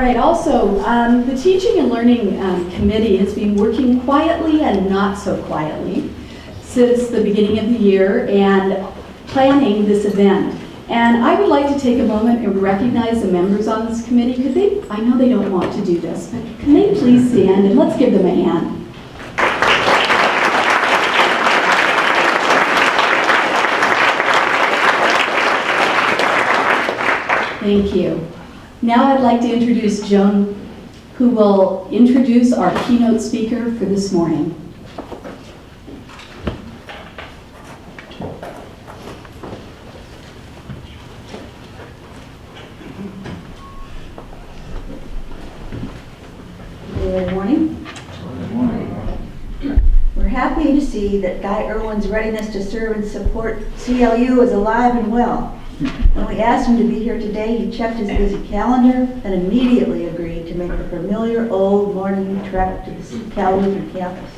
right, also, the Teaching and Learning Committee has been working quietly and not so quietly since the beginning of the year and planning this event. And I would like to take a moment and recognize the members on this committee. Could they, I know they don't want to do this, but can they please stand and let's give them a hand. Thank you. Now I'd like to introduce Joan, who will introduce our keynote speaker for this morning. Good morning. Good morning. We're happy to see that Guy Erwin's readiness to serve and support CLU is alive and well. When we asked him to be here today, he checked his busy calendar and immediately agreed to make the familiar old morning trek to the CLU campus.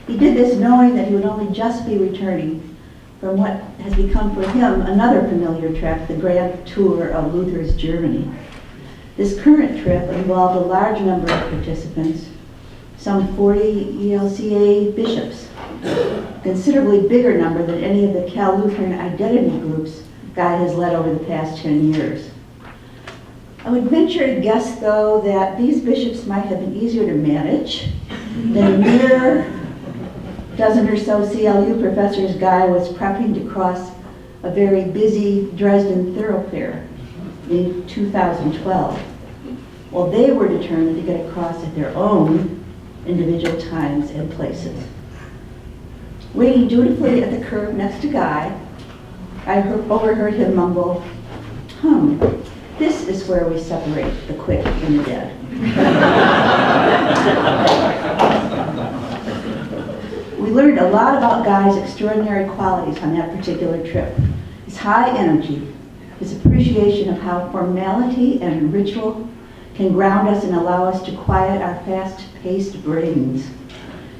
He did this knowing that he would only just be returning from what has become for him another familiar trek, the grand tour of Luther's Germany. This current trip involved a large number of participants, some 40 ELCA bishops, a considerably bigger number than any of the Cal Lutheran identity groups Guy has led over the past 10 years. I would venture to guess, though, that these bishops might have been easier to manage than a mere dozen or so CLU professors Guy was prepping to cross a very busy Dresden thoroughfare in 2012. Well, they were determined to get across at their own individual times and places. Waiting dutifully at the curb next to Guy, I overheard him mumble, this is where we separate the quick and the dead. We learned a lot about Guy's extraordinary qualities on that particular trip. His high energy, his appreciation of how formality and ritual can ground us and allow us to quiet our fast-paced brains,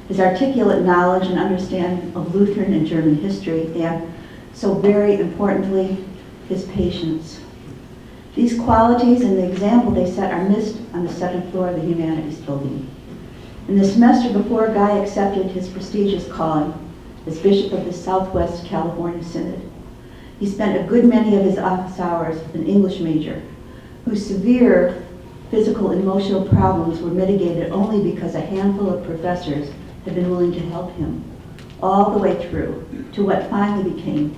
his articulate knowledge and understanding of Lutheran and German history, and so very importantly, his patience. These qualities and the example they set are missed on the second floor of the Humanities Building. In the semester before Guy accepted his prestigious calling as Bishop of the Southwest California Synod, he spent a good many of his office hours with an English major whose severe physical and emotional problems were mitigated only because a handful of professors had been willing to help him all the way through to what finally became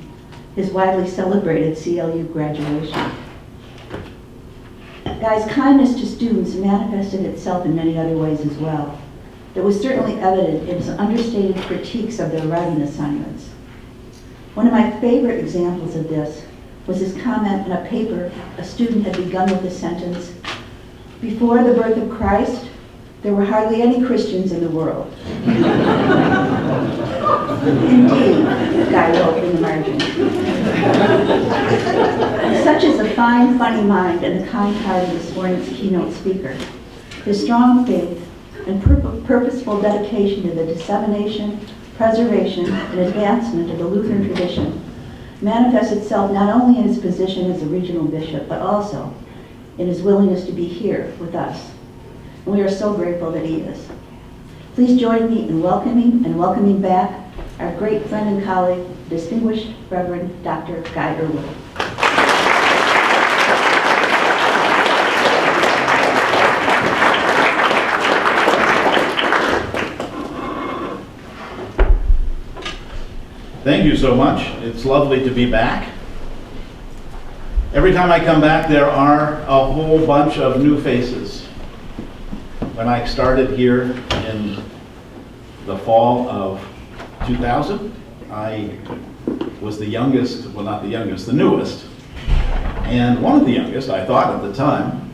his widely celebrated CLU graduation. Guy's kindness to students manifested itself in many other ways as well. It was certainly evident in his understated critiques of their writing assignments. One of my favorite examples of this was his comment in a paper a student had begun with the sentence, "Before the birth of Christ, there were hardly any Christians in the world." Indeed, Guy wrote in the margin. Such is the fine, funny mind and the kind heart of this morning's keynote speaker. His strong faith and purposeful dedication to the dissemination, preservation, and advancement of the Lutheran tradition manifests itself not only in his position as a regional bishop, but also in his willingness to be here with us. And we are so grateful that he is. Please join me in welcoming back our great friend and colleague, distinguished Reverend Dr. Guy Erwin. Thank you so much. It's lovely to be back. Every time I come back, there are a whole bunch of new faces. When I started here in the fall of 2000, I was the youngest, well, not the youngest, the newest, and one of the youngest, I thought at the time.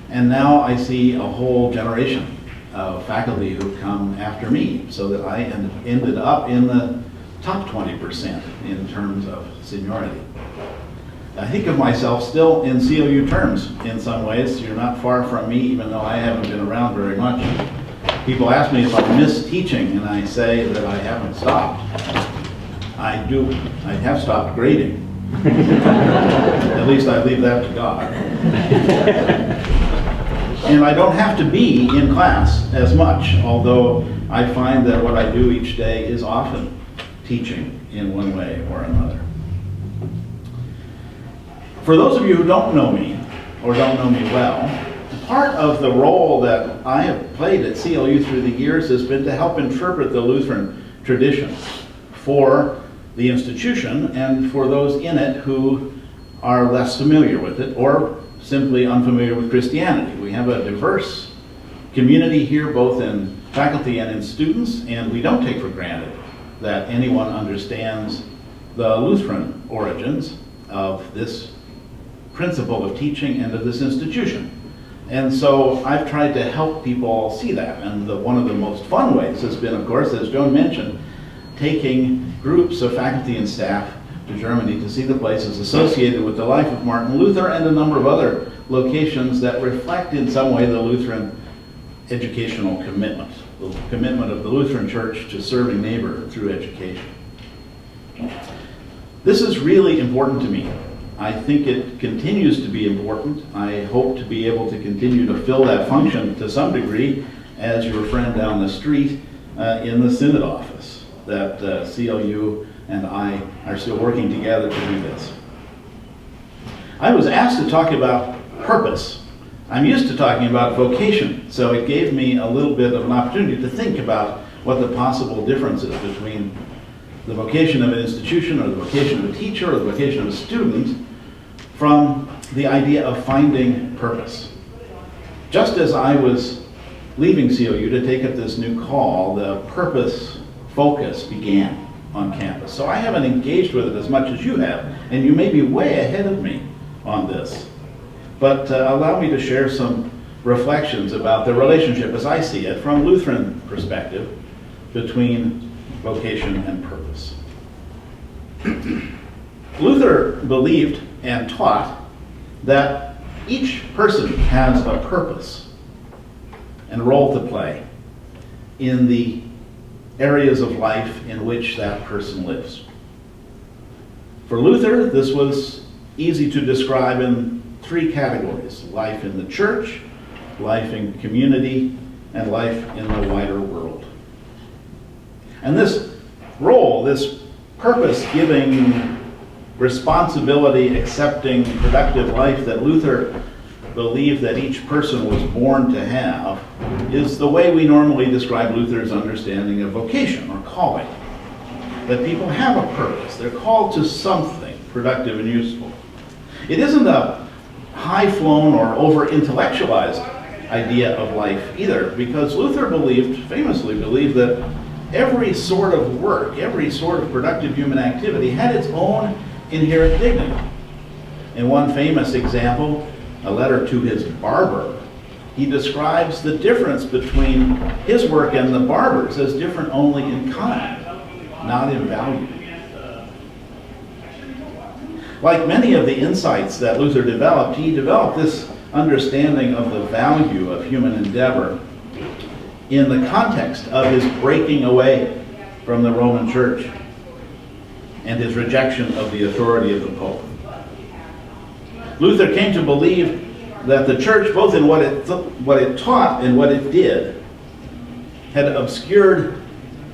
And now I see a whole generation of faculty who've come after me, so that I ended up in the top 20% in terms of seniority. I think of myself still in CLU terms in some ways. You're not far from me, even though I haven't been around very much. People ask me if I miss teaching, and I say that I haven't stopped. I have stopped grading. At least I leave that to God. And I don't have to be in class as much, although I find that what I do each day is often teaching in one way or another. For those of you who don't know me, or don't know me well, part of the role that I have played at CLU through the years has been to help interpret the Lutheran tradition for the institution and for those in it who are less familiar with it or simply unfamiliar with Christianity. We have a diverse community here, both in faculty and in students, and we don't take for granted that anyone understands the Lutheran origins of this principle of teaching and of this institution. And so I've tried to help people see that. And one of the most fun ways has been, of course, as Joan mentioned, taking groups of faculty and staff to Germany to see the places associated with the life of Martin Luther and a number of other locations that reflect in some way the Lutheran educational commitment, the commitment of the Lutheran Church to serving neighbor through education. This is really important to me. I think it continues to be important. I hope to be able to continue to fill that function to some degree as your friend down the street in the Synod office, that CLU and I are still working together to do this. I was asked to talk about purpose. I'm used to talking about vocation, so it gave me a little bit of an opportunity to think about what the possible differences between the vocation of an institution or the vocation of a teacher or the vocation of a student from the idea of finding purpose. Just as I was leaving CLU to take up this new call, the purpose focus began on campus. So I haven't engaged with it as much as you have, and you may be way ahead of me on this. But allow me to share some reflections about the relationship as I see it from Lutheran perspective between vocation and purpose. Luther believed and taught that each person has a purpose and role to play in the areas of life in which that person lives. For Luther, this was easy to describe in three categories: life in the church, life in community, and life in the wider world. And this role, this purpose-giving, responsibility-accepting, productive life that Luther believed that each person was born to have is the way we normally describe Luther's understanding of vocation or calling. That people have a purpose. They're called to something productive and useful. It isn't a high-flown or over-intellectualized idea of life either, because Luther famously believed that every sort of work, every sort of productive human activity had its own inherent dignity. In one famous example, a letter to his barber, he describes the difference between his work and the barber's as different only in kind, not in value. Like many of the insights that Luther developed, he developed this understanding of the value of human endeavor in the context of his breaking away from the Roman Church and his rejection of the authority of the Pope. Luther came to believe that the church, both in what it taught and what it did, had obscured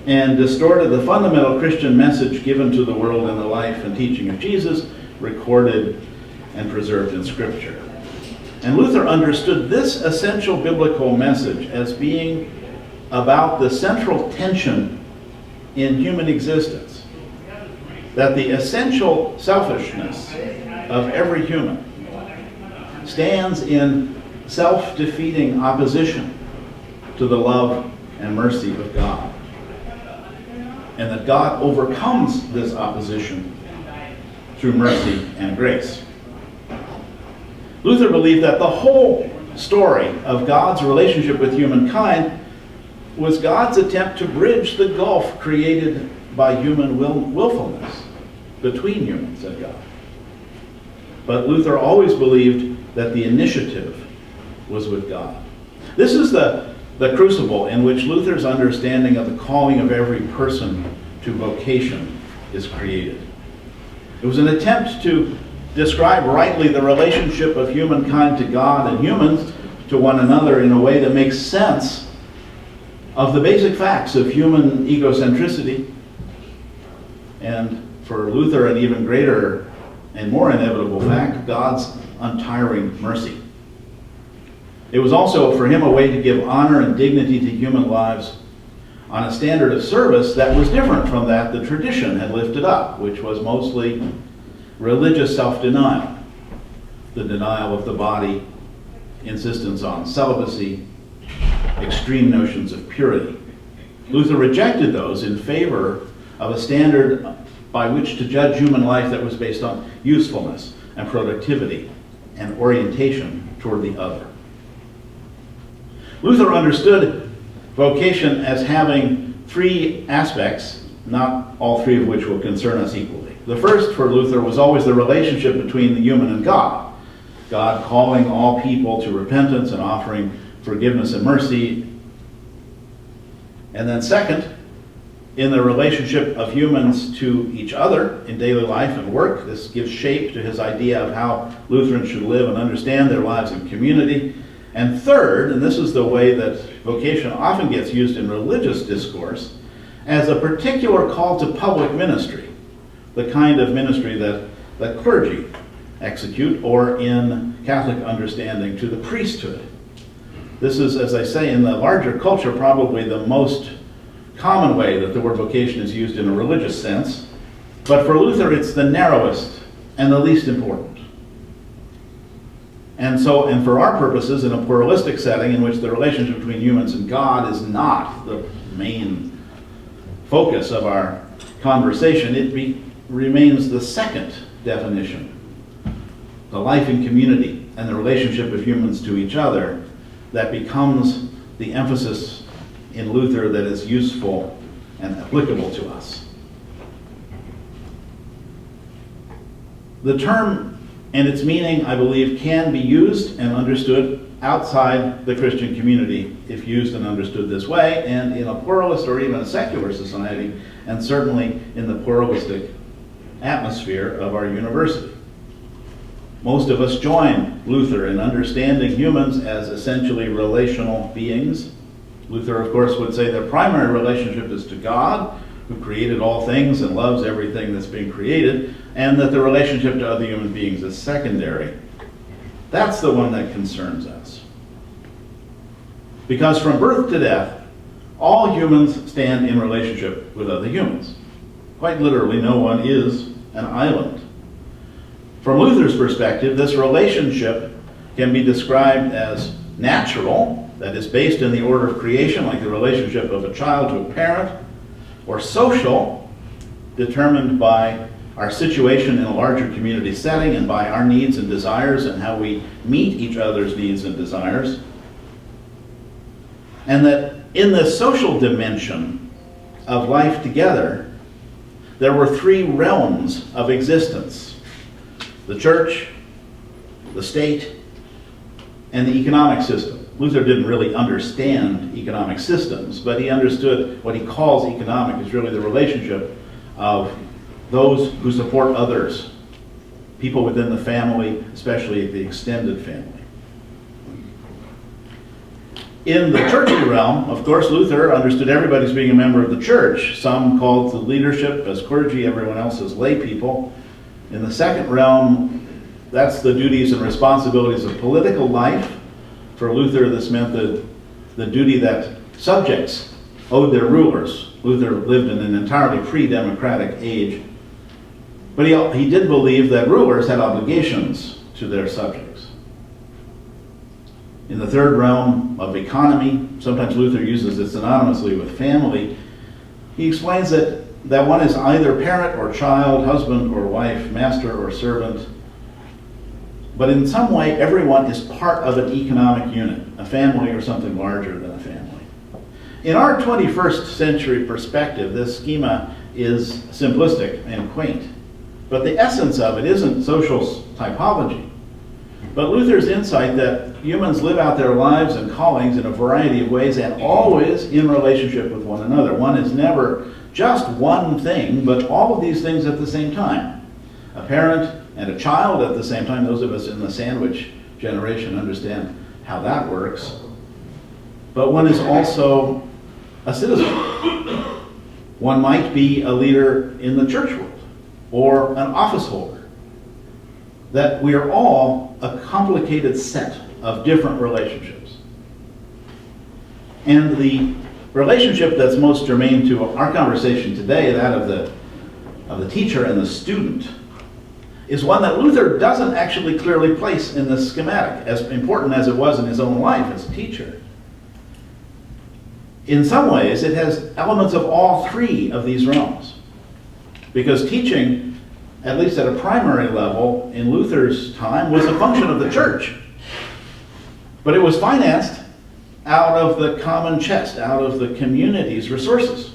and distorted the fundamental Christian message given to the world in the life and teaching of Jesus, recorded and preserved in Scripture. And Luther understood this essential biblical message as being about the central tension in human existence, that the essential selfishness of every human stands in self-defeating opposition to the love and mercy of God, and that God overcomes this opposition through mercy and grace. Luther believed that the whole story of God's relationship with humankind was God's attempt to bridge the gulf created by human willfulness between humans and God. But Luther always believed that the initiative was with God. This is the crucible in which Luther's understanding of the calling of every person to vocation is created. It was an attempt to describe rightly the relationship of humankind to God and humans to one another in a way that makes sense of the basic facts of human egocentricity, and for Luther, an even greater and more inevitable fact, God's untiring mercy. It was also for him a way to give honor and dignity to human lives on a standard of service that was different from that the tradition had lifted up, which was mostly religious self-denial, the denial of the body, insistence on celibacy, extreme notions of purity. Luther rejected those in favor of a standard by which to judge human life that was based on usefulness and productivity and orientation toward the other. Luther understood vocation as having three aspects, not all three of which will concern us equally. The first for Luther was always the relationship between the human and God. God calling all people to repentance and offering forgiveness and mercy. And then second, in the relationship of humans to each other in daily life and work. This gives shape to his idea of how Lutherans should live and understand their lives in community. And third, and this is the way that vocation often gets used in religious discourse, as a particular call to public ministry, the kind of ministry that clergy execute, or in Catholic understanding, to the priesthood. This is, as I say, in the larger culture, probably the most common way that the word vocation is used in a religious sense, but for Luther it's the narrowest and the least important. And for our purposes, in a pluralistic setting in which the relationship between humans and God is not the main focus of our conversation, it remains the second definition, the life in community and the relationship of humans to each other, that becomes the emphasis in Luther that is useful and applicable to us. The term and its meaning, I believe, can be used and understood outside the Christian community if used and understood this way, and in a pluralist or even a secular society, and certainly in the pluralistic atmosphere of our university. Most of us join Luther in understanding humans as essentially relational beings. Luther, of course, would say their primary relationship is to God, who created all things and loves everything that's being created, and that the relationship to other human beings is secondary. That's the one that concerns us. Because from birth to death, all humans stand in relationship with other humans. Quite literally, no one is an island. From Luther's perspective, this relationship can be described as natural, that is based in the order of creation, like the relationship of a child to a parent, or social, determined by our situation in a larger community setting and by our needs and desires and how we meet each other's needs and desires. And that in the social dimension of life together, there were three realms of existence: the church, the state, and the economic system. Luther didn't really understand economic systems, but he understood what he calls economic is really the relationship of those who support others, people within the family, especially the extended family. In the churchly realm, of course, Luther understood everybody as being a member of the church. Some called the leadership as clergy, everyone else as lay people. In the second realm, that's the duties and responsibilities of political life. For Luther, this meant the duty that subjects owed their rulers. Luther lived in an entirely pre-democratic age, but he did believe that rulers had obligations to their subjects. In the third realm of economy, sometimes Luther uses it synonymously with family, he explains that one is either parent or child, husband or wife, master or servant, but in some way everyone is part of an economic unit, a family or something larger than a family. In our 21st century perspective, this schema is simplistic and quaint, but the essence of it isn't social typology, but Luther's insight that humans live out their lives and callings in a variety of ways and always in relationship with one another. One is never just one thing, but all of these things at the same time. A parent and a child at the same time. Those of us in the sandwich generation understand how that works, but one is also a citizen. One might be a leader in the church world or an office holder. That we are all a complicated set of different relationships. And the relationship that's most germane to our conversation today, that of the teacher and the student, is one that Luther doesn't actually clearly place in this schematic, as important as it was in his own life as a teacher. In some ways, it has elements of all three of these realms. Because teaching, at least at a primary level, in Luther's time, was a function of the church. But it was financed out of the common chest, out of the community's resources.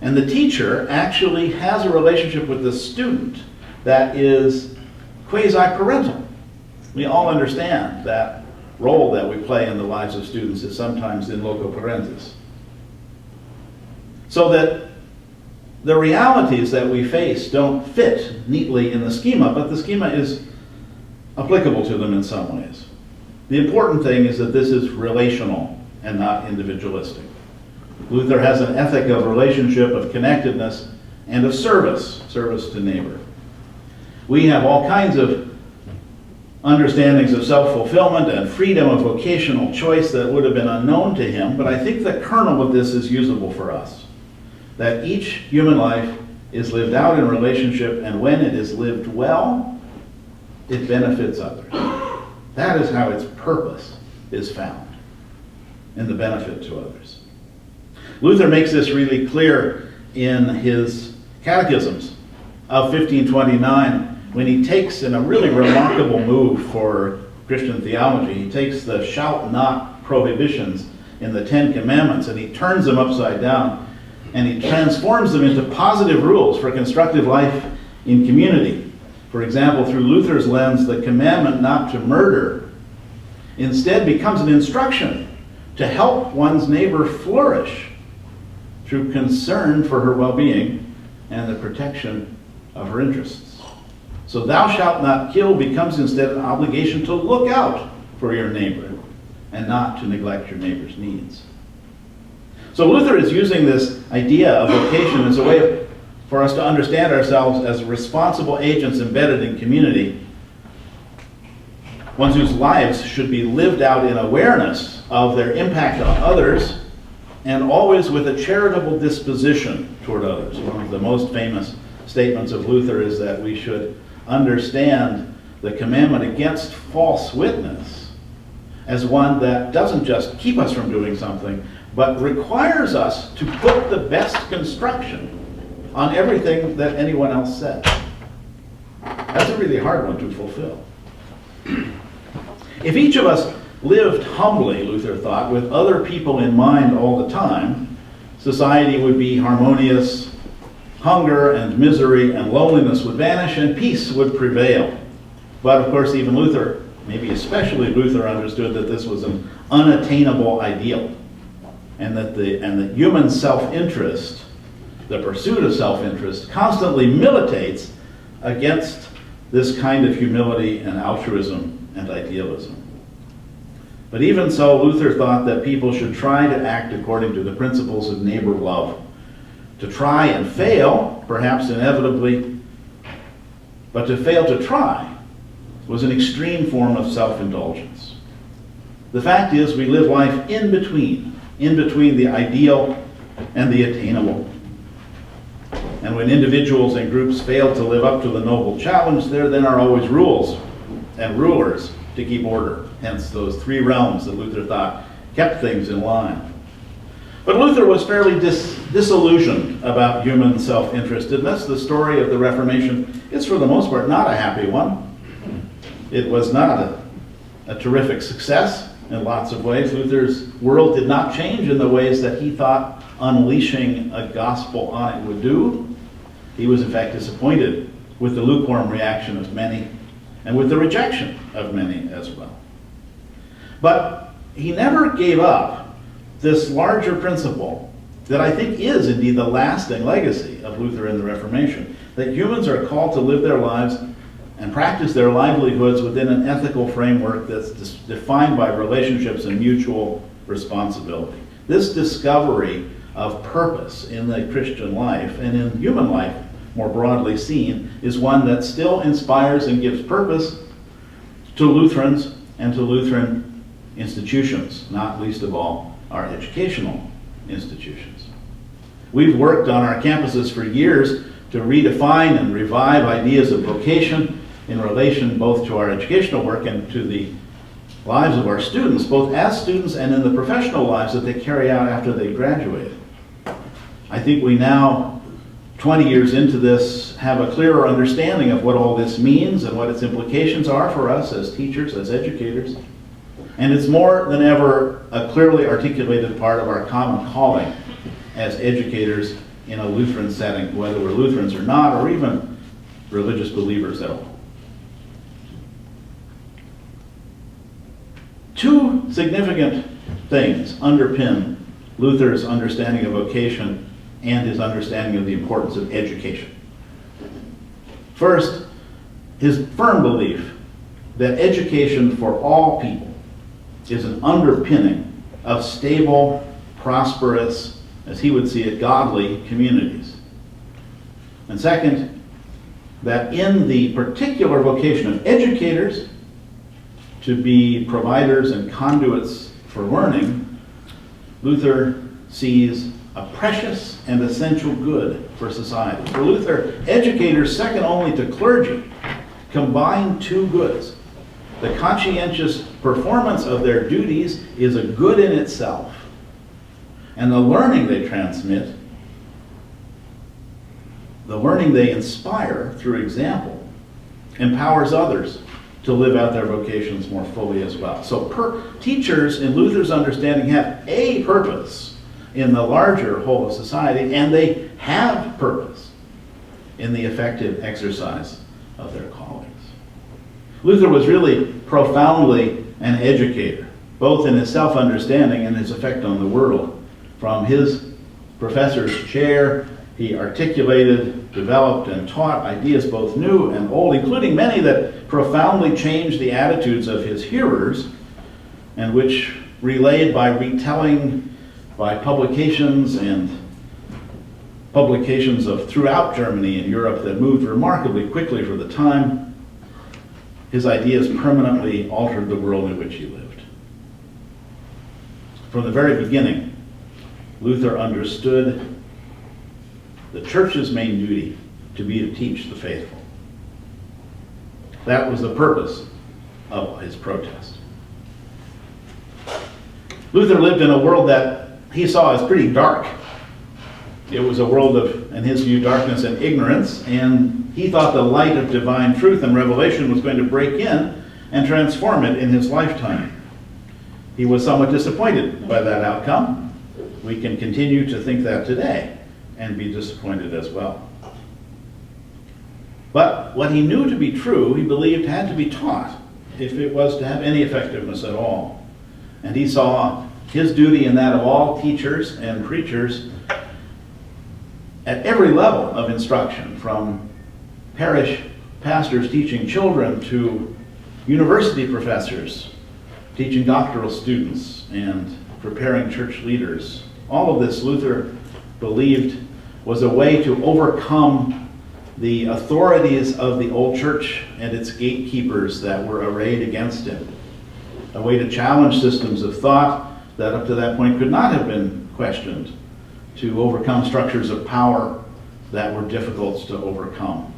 And the teacher actually has a relationship with the student that is quasi-parental. We all understand that role that we play in the lives of students is sometimes in loco parentis. So that the realities that we face don't fit neatly in the schema, but the schema is applicable to them in some ways. The important thing is that this is relational and not individualistic. Luther has an ethic of relationship, of connectedness, and of service to neighbor. We have all kinds of understandings of self-fulfillment and freedom of vocational choice that would have been unknown to him, but I think the kernel of this is usable for us. That each human life is lived out in relationship, and when it is lived well, it benefits others. That is how its purpose is found, in the benefit to others. Luther makes this really clear in his catechisms of 1529, when he takes, in a really remarkable move for Christian theology, he takes the "shalt not" prohibitions in the Ten Commandments and he turns them upside down and he transforms them into positive rules for constructive life in community. For example, through Luther's lens, the commandment not to murder instead becomes an instruction to help one's neighbor flourish through concern for her well-being and the protection of her interests. So "thou shalt not kill" becomes instead an obligation to look out for your neighbor and not to neglect your neighbor's needs. So Luther is using this idea of vocation as a way for us to understand ourselves as responsible agents embedded in community, ones whose lives should be lived out in awareness of their impact on others, and always with a charitable disposition toward others. One of the most famous statements of Luther is that we should understand the commandment against false witness as one that doesn't just keep us from doing something, but requires us to put the best construction on everything that anyone else said. That's a really hard one to fulfill. If each of us lived humbly, Luther thought, with other people in mind all the time, society would be harmonious, hunger and misery and loneliness would vanish, and peace would prevail. But of course, even Luther, maybe especially Luther, understood that this was an unattainable ideal, and that human self-interest, the pursuit of self-interest, constantly militates against this kind of humility and altruism and idealism. But even so, Luther thought that people should try to act according to the principles of neighbor love. To try and fail, perhaps inevitably, but to fail to try was an extreme form of self-indulgence. The fact is, we live life in between the ideal and the attainable. And when individuals and groups fail to live up to the noble challenge, there then are always rules and rulers to keep order. Hence those three realms that Luther thought kept things in line. But Luther was fairly disillusioned about human self-interestedness. The story of the Reformation is, for the most part, not a happy one. It was not a terrific success in lots of ways. Luther's world did not change in the ways that he thought unleashing a gospel on it would do. He was, in fact, disappointed with the lukewarm reaction of many and with the rejection of many as well. But he never gave up this larger principle that I think is indeed the lasting legacy of Luther and the Reformation, that humans are called to live their lives and practice their livelihoods within an ethical framework that's defined by relationships and mutual responsibility. This discovery of purpose in the Christian life and in human life, more broadly seen, is one that still inspires and gives purpose to Lutherans and to Lutheran institutions, not least of all our educational institutions. We've worked on our campuses for years to redefine and revive ideas of vocation in relation both to our educational work and to the lives of our students, both as students and in the professional lives that they carry out after they graduate. I think we now, 20 years into this, have a clearer understanding of what all this means and what its implications are for us as teachers, as educators. And it's more than ever a clearly articulated part of our common calling as educators in a Lutheran setting, whether we're Lutherans or not, or even religious believers at all. Two significant things underpin Luther's understanding of vocation and his understanding of the importance of education. First, his firm belief that education for all people is an underpinning of stable, prosperous, as he would see it, godly communities. And second, that in the particular vocation of educators to be providers and conduits for learning, Luther sees a precious and essential good for society. For Luther, educators, second only to clergy, combine two goods. The conscientious performance of their duties is a good in itself, and the learning they transmit, the learning they inspire through example, empowers others to live out their vocations more fully as well. So teachers, in Luther's understanding, have a purpose in the larger whole of society, and they have purpose in the effective exercise of their callings. Luther was really profoundly an educator, both in his self-understanding and his effect on the world. From his professor's chair, he articulated, developed, and taught ideas both new and old, including many that profoundly changed the attitudes of his hearers, and which relayed by retelling, by publications and publications of throughout Germany and Europe that moved remarkably quickly for the time. His ideas permanently altered the world in which he lived. From the very beginning, Luther understood the church's main duty to be to teach the faithful. That was the purpose of his protest. Luther lived in a world that he saw as pretty dark. It was a world of, in his view, darkness and ignorance, and he thought the light of divine truth and revelation was going to break in and transform it in his lifetime. He was somewhat disappointed by that outcome. We can continue to think that today and be disappointed as well. But what he knew to be true, he believed had to be taught if it was to have any effectiveness at all. And he saw his duty and that of all teachers and preachers at every level of instruction, from parish pastors teaching children to university professors teaching doctoral students and preparing church leaders. All of this, Luther believed, was a way to overcome the authorities of the old church and its gatekeepers that were arrayed against him. A way to challenge systems of thought that up to that point could not have been questioned, to overcome structures of power that were difficult to overcome.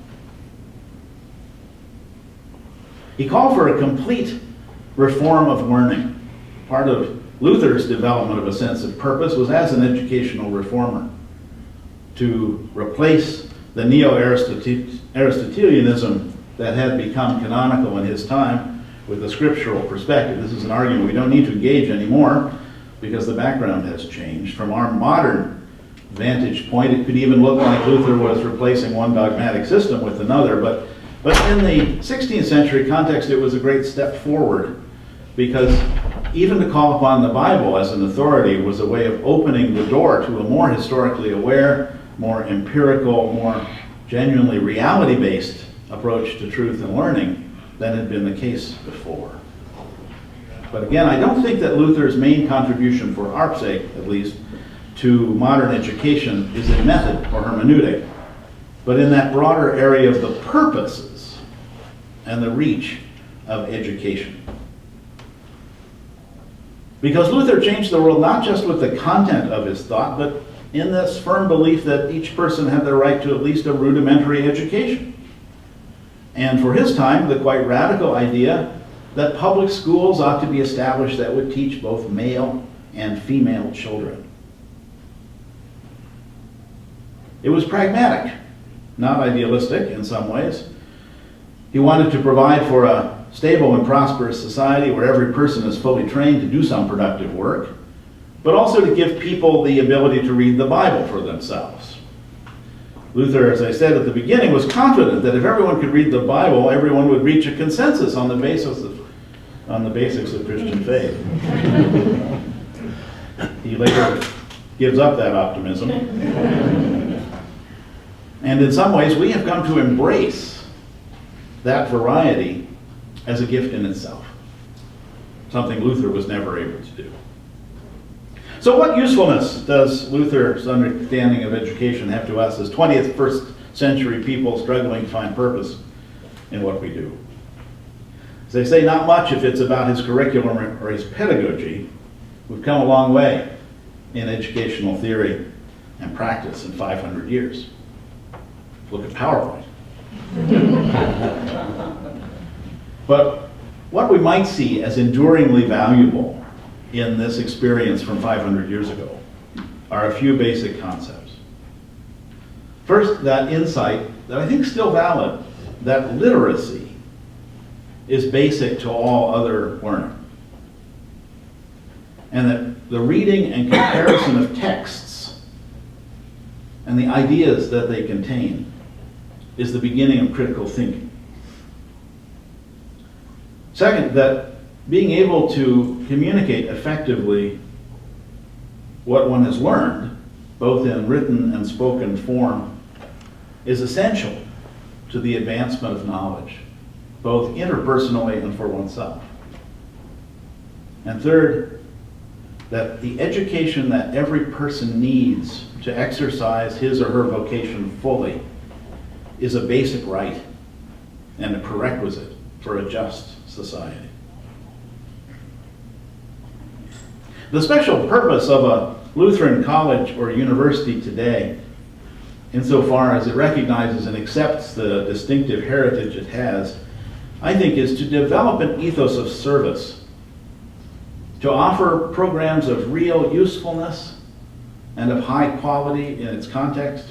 He called for a complete reform of learning. Part of Luther's development of a sense of purpose was as an educational reformer, to replace the neo-Aristotelianism that had become canonical in his time with a scriptural perspective. This is an argument we don't need to engage anymore because the background has changed. From our modern vantage point, it could even look like Luther was replacing one dogmatic system with another, but in the 16th century context, it was a great step forward, because even to call upon the Bible as an authority was a way of opening the door to a more historically aware, more empirical, more genuinely reality-based approach to truth and learning than had been the case before. But again, I don't think that Luther's main contribution, for our sake at least, to modern education is in method or hermeneutic, but in that broader area of the purposes and the reach of education. Because Luther changed the world not just with the content of his thought, but in this firm belief that each person had the right to at least a rudimentary education. And for his time, the quite radical idea that public schools ought to be established that would teach both male and female children. It was pragmatic, not idealistic in some ways. He wanted to provide for a stable and prosperous society where every person is fully trained to do some productive work, but also to give people the ability to read the Bible for themselves. Luther, as I said at the beginning, was confident that if everyone could read the Bible, everyone would reach a consensus on the basics of Christian faith. He later gives up that optimism. And in some ways, we have come to embrace that variety as a gift in itself, something Luther was never able to do. So what usefulness does Luther's understanding of education have to us as 21st century people struggling to find purpose in what we do? As they say, not much if it's about his curriculum or his pedagogy. We've come a long way in educational theory and practice in 500 years. Look at PowerPoint. But what we might see as enduringly valuable in this experience from 500 years ago are a few basic concepts. First, that insight that I think is still valid, that literacy is basic to all other learning. And that the reading and comparison of texts and the ideas that they contain is the beginning of critical thinking. Second, that being able to communicate effectively what one has learned, both in written and spoken form, is essential to the advancement of knowledge, both interpersonally and for oneself. And third, that the education that every person needs to exercise his or her vocation fully is a basic right and a prerequisite for a just society. The special purpose of a Lutheran college or university today, insofar as it recognizes and accepts the distinctive heritage it has, I think is to develop an ethos of service, to offer programs of real usefulness and of high quality in its context,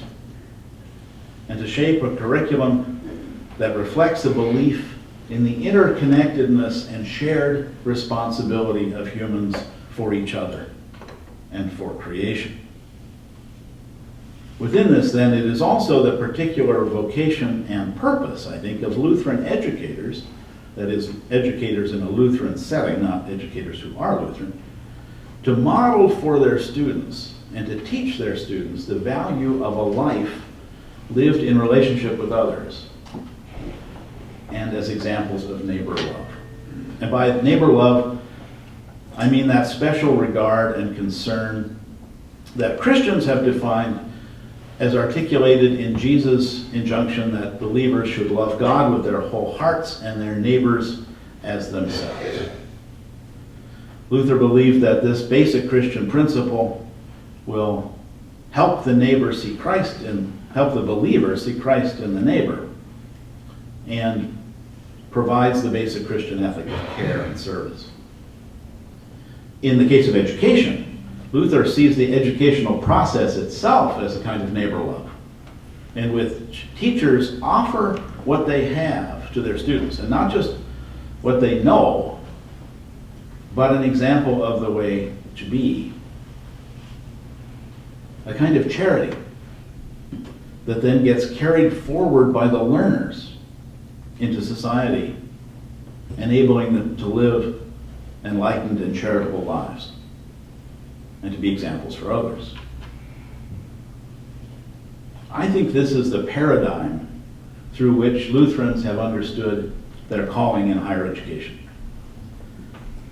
and to shape a curriculum that reflects a belief in the interconnectedness and shared responsibility of humans for each other and for creation. Within this, then, it is also the particular vocation and purpose, I think, of Lutheran educators, that is, educators in a Lutheran setting, not educators who are Lutheran, to model for their students and to teach their students the value of a life lived in relationship with others and as examples of neighbor love. And by neighbor love, I mean that special regard and concern that Christians have defined as articulated in Jesus' injunction that believers should love God with their whole hearts and their neighbors as themselves. Luther believed that this basic Christian principle will help the neighbor see Christ and help the believer see Christ in the neighbor, and provides the basic Christian ethic of care and service. In the case of education, Luther sees the educational process itself as a kind of neighbor love, in which teachers offer what they have to their students, and not just what they know, but an example of the way to be. A kind of charity that then gets carried forward by the learners into society, enabling them to live enlightened and charitable lives and to be examples for others. I think this is the paradigm through which Lutherans have understood their calling in higher education.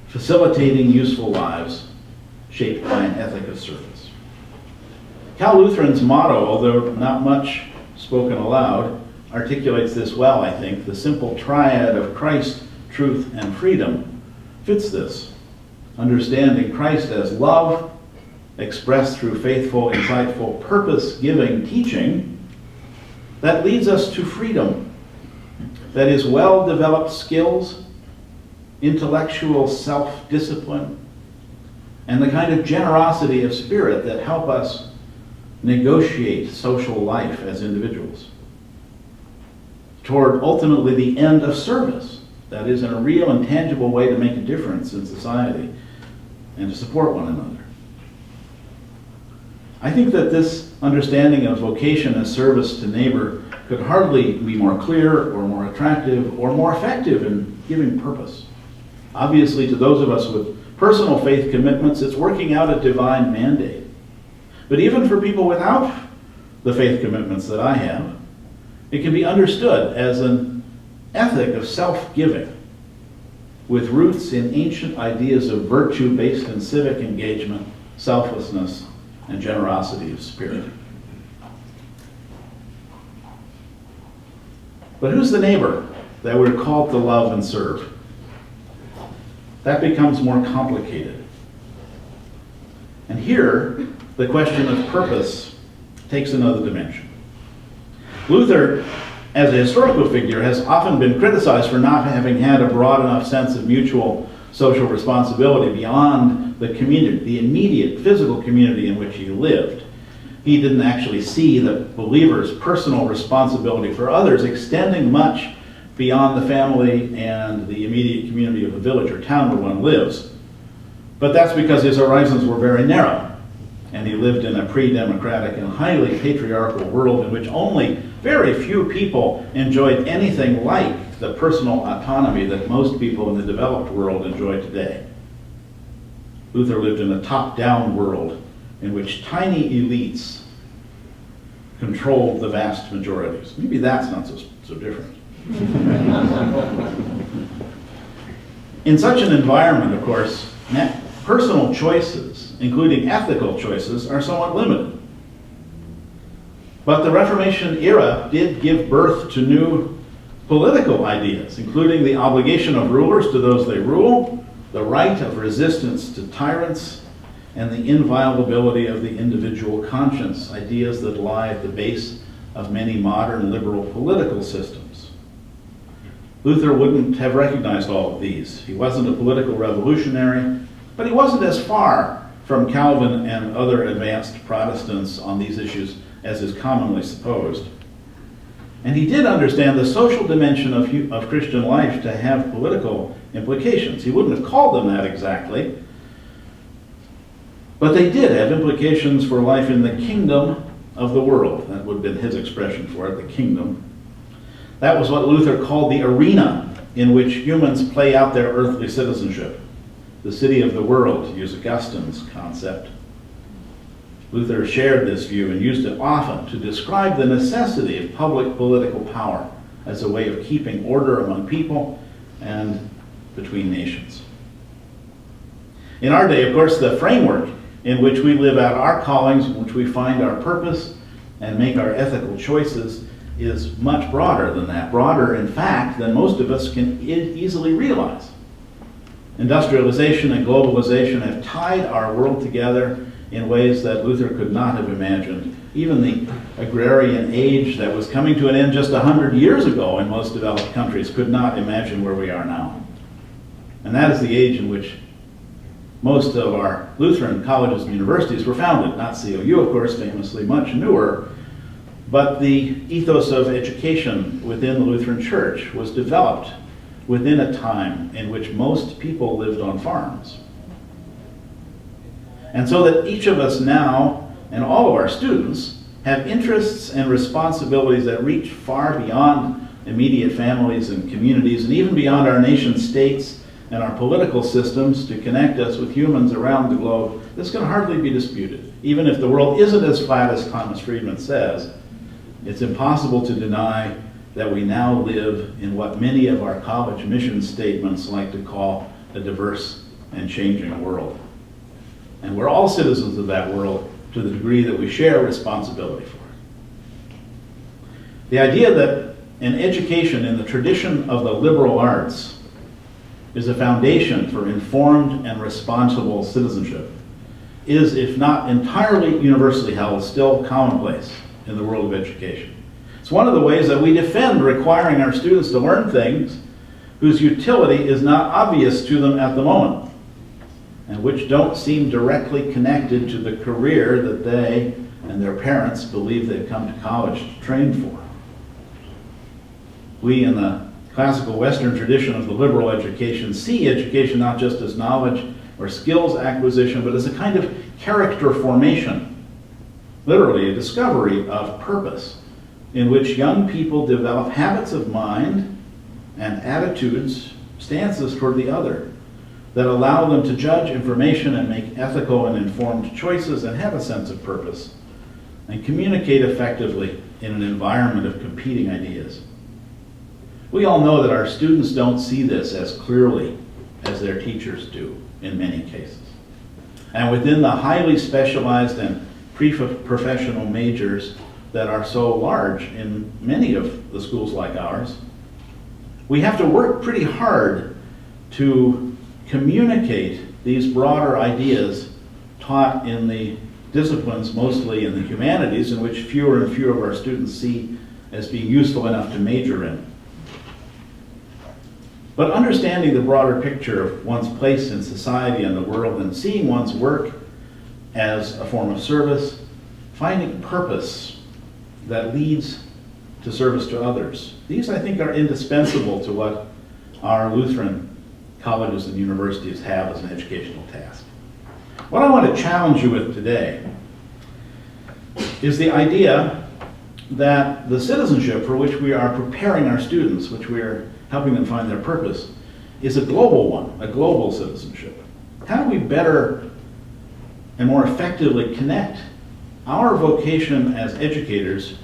Facilitating useful lives shaped by an ethic of service. Cal Lutheran's motto, although not much spoken aloud, articulates this well, I think. The simple triad of Christ, truth, and freedom fits this. Understanding Christ as love, expressed through faithful, insightful, purpose-giving teaching, that leads us to freedom. That is well-developed skills, intellectual self-discipline, and the kind of generosity of spirit that help us negotiate social life as individuals toward ultimately the end of service, that is, in a real and tangible way to make a difference in society and to support one another. I think that this understanding of vocation as service to neighbor could hardly be more clear or more attractive or more effective in giving purpose. Obviously, to those of us with personal faith commitments, it's working out a divine mandate. But even for people without the faith commitments that I have, it can be understood as an ethic of self-giving with roots in ancient ideas of virtue based in civic engagement, selflessness, and generosity of spirit. But who's the neighbor that we're called to love and serve? That becomes more complicated. And here, the question of purpose takes another dimension. Luther, as a historical figure, has often been criticized for not having had a broad enough sense of mutual social responsibility beyond the community, the immediate physical community in which he lived. He didn't actually see the believer's personal responsibility for others extending much beyond the family and the immediate community of the village or town where one lives. But that's because his horizons were very narrow, and he lived in a pre-democratic and highly patriarchal world in which only very few people enjoyed anything like the personal autonomy that most people in the developed world enjoy today. Luther lived in a top-down world in which tiny elites controlled the vast majorities. Maybe that's not so different. In such an environment, of course, personal choices, including ethical choices, are somewhat limited. But the Reformation era did give birth to new political ideas, including the obligation of rulers to those they rule, the right of resistance to tyrants, and the inviolability of the individual conscience, ideas that lie at the base of many modern liberal political systems. Luther wouldn't have recognized all of these. He wasn't a political revolutionary, but he wasn't as far from Calvin and other advanced Protestants on these issues as is commonly supposed. And he did understand the social dimension of Christian life to have political implications. He wouldn't have called them that exactly, but they did have implications for life in the kingdom of the world. That would have been his expression for it, the kingdom. That was what Luther called the arena in which humans play out their earthly citizenship. The city of the world, to use Augustine's concept. Luther shared this view and used it often to describe the necessity of public political power as a way of keeping order among people and between nations. In our day, of course, the framework in which we live out our callings, in which we find our purpose and make our ethical choices, is much broader than that. Broader, in fact, than most of us can easily realize. Industrialization and globalization have tied our world together in ways that Luther could not have imagined. Even the agrarian age that was coming to an end just 100 years ago in most developed countries could not imagine where we are now. And that is the age in which most of our Lutheran colleges and universities were founded. Not CLU, of course, famously much newer, but the ethos of education within the Lutheran Church was developed within a time in which most people lived on farms. And so that each of us now, and all of our students, have interests and responsibilities that reach far beyond immediate families and communities, and even beyond our nation states and our political systems to connect us with humans around the globe. This can hardly be disputed. Even if the world isn't as flat as Thomas Friedman says, it's impossible to deny that we now live in what many of our college mission statements like to call a diverse and changing world. And we're all citizens of that world to the degree that we share responsibility for it. The idea that an education in the tradition of the liberal arts is a foundation for informed and responsible citizenship is, if not entirely universally held, still commonplace in the world of education. It's one of the ways that we defend requiring our students to learn things whose utility is not obvious to them at the moment, and which don't seem directly connected to the career that they and their parents believe they've come to college to train for. We in the classical Western tradition of the liberal education see education not just as knowledge or skills acquisition, but as a kind of character formation, literally a discovery of purpose, in which young people develop habits of mind and attitudes, stances toward the other, that allow them to judge information and make ethical and informed choices and have a sense of purpose, and communicate effectively in an environment of competing ideas. We all know that our students don't see this as clearly as their teachers do in many cases. And within the highly specialized and pre-professional majors that are so large in many of the schools like ours, we have to work pretty hard to communicate these broader ideas taught in the disciplines, mostly in the humanities, in which fewer and fewer of our students see as being useful enough to major in. But understanding the broader picture of one's place in society and the world, and seeing one's work as a form of service, finding purpose that leads to service to others. These, I think, are indispensable to what our Lutheran colleges and universities have as an educational task. What I want to challenge you with today is the idea that the citizenship for which we are preparing our students, which we are helping them find their purpose, is a global one, a global citizenship. How do we better and more effectively connect our vocation as educators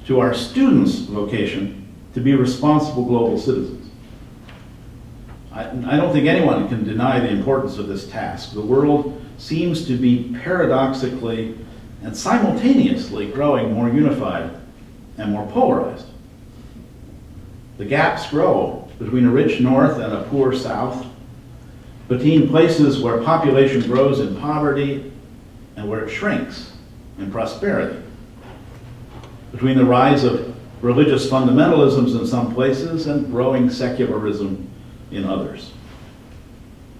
to our students' vocation to be responsible global citizens? I don't think anyone can deny the importance of this task. The world seems to be paradoxically and simultaneously growing more unified and more polarized. The gaps grow between a rich north and a poor south, between places where population grows in poverty and where it shrinks in prosperity, between the rise of religious fundamentalisms in some places and growing secularism in others.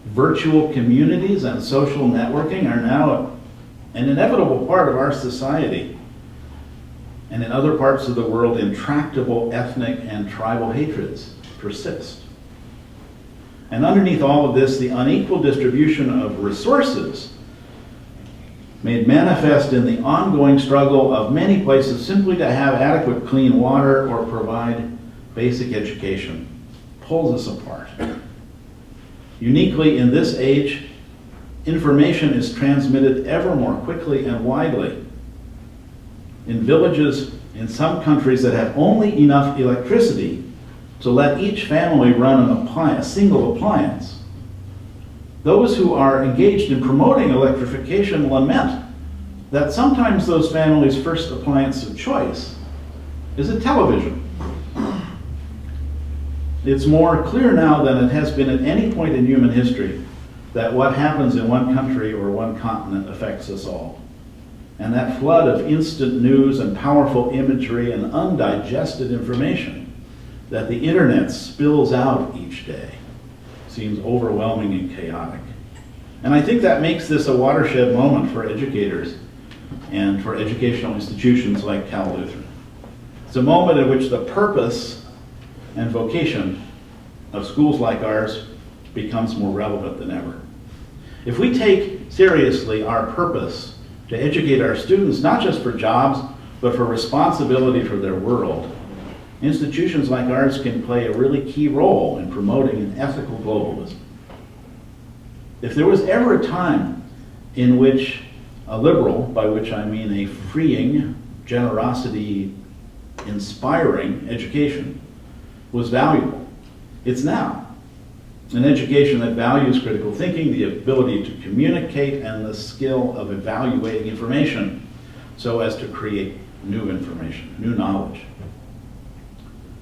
Virtual communities and social networking are now an inevitable part of our society, and in other parts of the world, intractable ethnic and tribal hatreds persist. And underneath all of this, the unequal distribution of resources made manifest in the ongoing struggle of many places simply to have adequate clean water or provide basic education pulls us apart. Uniquely in this age, information is transmitted ever more quickly and widely. In villages in some countries that have only enough electricity to let each family run a single appliance, those who are engaged in promoting electrification lament that sometimes those families' first appliance of choice is a television. It's more clear now than it has been at any point in human history that what happens in one country or one continent affects us all. And that flood of instant news and powerful imagery and undigested information that the internet spills out each day seems overwhelming and chaotic. And I think that makes this a watershed moment for educators and for educational institutions like Cal Lutheran. It's a moment in which the purpose and vocation of schools like ours becomes more relevant than ever. If we take seriously our purpose to educate our students, not just for jobs, but for responsibility for their world, institutions like ours can play a really key role in promoting an ethical globalism. If there was ever a time in which a liberal, by which I mean a freeing, generosity inspiring education was valuable. It's now. An education that values critical thinking, the ability to communicate, and the skill of evaluating information so as to create new information, new knowledge.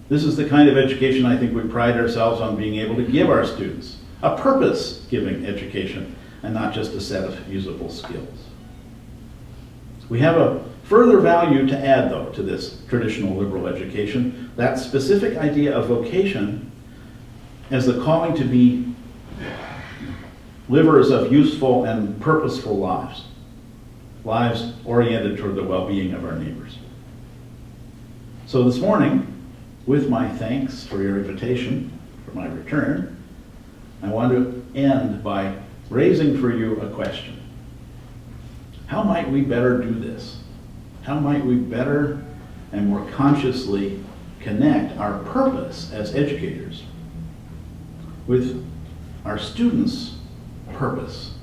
This is the kind of education I think we pride ourselves on being able to give our students, a purpose-giving education, and not just a set of usable skills. We have a further value to add, though, to this traditional liberal education, that specific idea of vocation as the calling to be livers of useful and purposeful lives, lives oriented toward the well-being of our neighbors. So this morning, with my thanks for your invitation, for my return, I want to end by raising for you a question. How might we better do this? How might we better and more consciously connect our purpose as educators with our students' purpose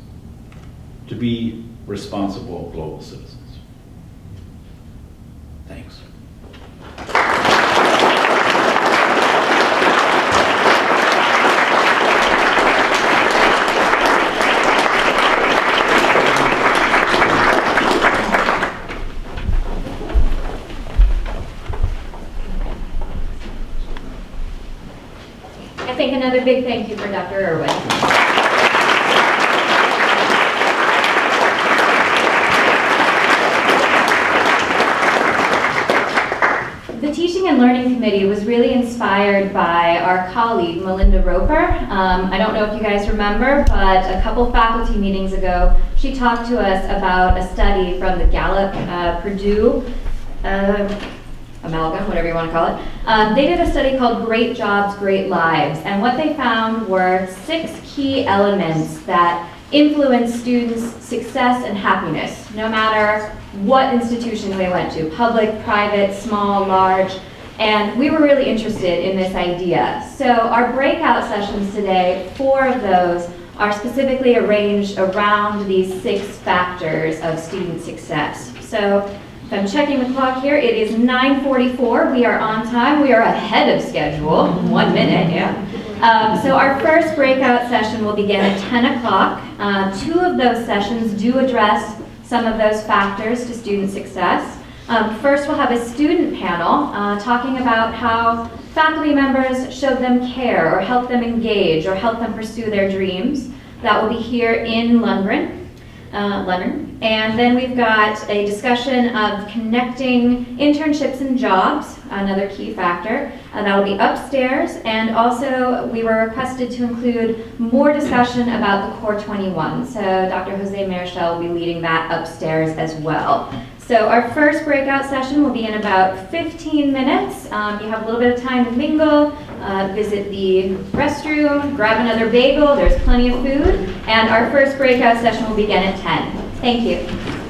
to be responsible global citizens? Thanks. I think another big thank you for Dr. Erwin. The Teaching and Learning Committee was really inspired by our colleague, Melinda Roper. I don't know if you guys remember, but a couple faculty meetings ago, she talked to us about a study from the Gallup Purdue amalgam, whatever you want to call it. They did a study called Great Jobs, Great Lives, and what they found were 6 key elements that influence students' success and happiness, no matter what institution they went to, public, private, small, large, and we were really interested in this idea. So our breakout sessions today, 4 of those are specifically arranged around these 6 factors of student success. So if I'm checking the clock here, it is 9:44. We are on time. We are ahead of schedule. 1 minute, yeah. So our first breakout session will begin at 10 o'clock. 2 of those sessions do address some of those factors to student success. First, we'll have a student panel talking about how faculty members showed them care or helped them engage or helped them pursue their dreams. That will be here in Lundgren. And then we've got a discussion of connecting internships and jobs, another key factor. That will be upstairs, and also we were requested to include more discussion about the Core 21. So Dr. Jose Marichal will be leading that upstairs as well. So our first breakout session will be in about 15 minutes. You have a little bit of time to mingle, visit the restroom, grab another bagel, there's plenty of food, and our first breakout session will begin at 10. Thank you.